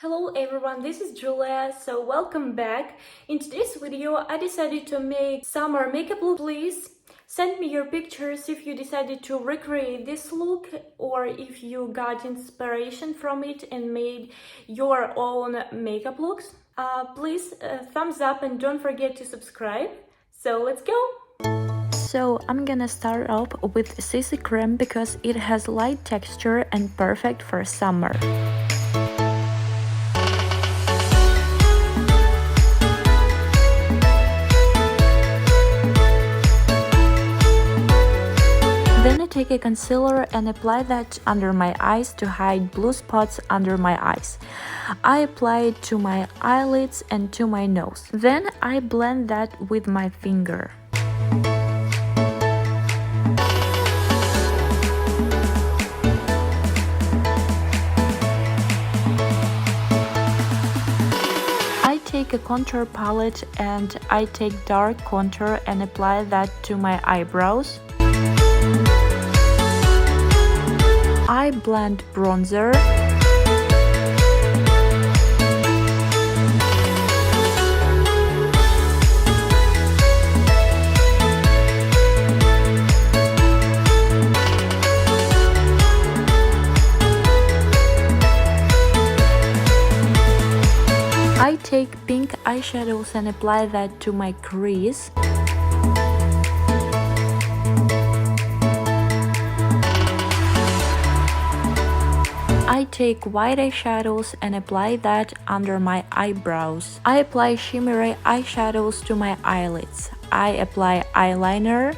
Hello everyone, this is Julia, so welcome back. In today's video, I decided to make summer makeup look. Please send me your pictures if you decided to recreate this look or if you got inspiration from it and made your own makeup looks. Please thumbs up and don't forget to subscribe. So let's go! So I'm gonna start off with CC cream because it has light texture and perfect for summer. Then I take a concealer and apply that under my eyes to hide blue spots under my eyes. I apply it to my eyelids and to my nose. Then I blend that with my finger. I take a contour palette and I take dark contour and apply that to my eyebrows. I blend bronzer. I take pink eyeshadows and apply that to my crease. I take white eyeshadows and apply that under my eyebrows. I apply shimmery eyeshadows to my eyelids. I apply eyeliner.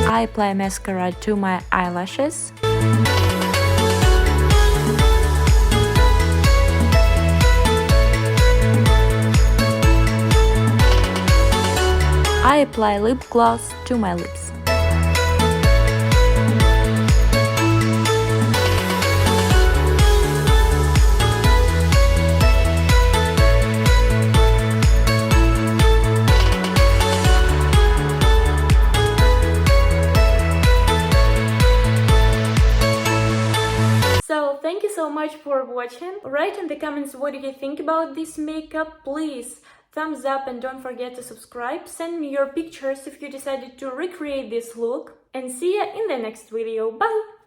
I apply mascara to my eyelashes. I apply lip gloss to my lips. So thank you so much for watching. Write in the comments what do you think about this makeup. Please thumbs up and don't forget to subscribe. Send me your pictures if you decided to recreate this look. And see ya in the next video. Bye!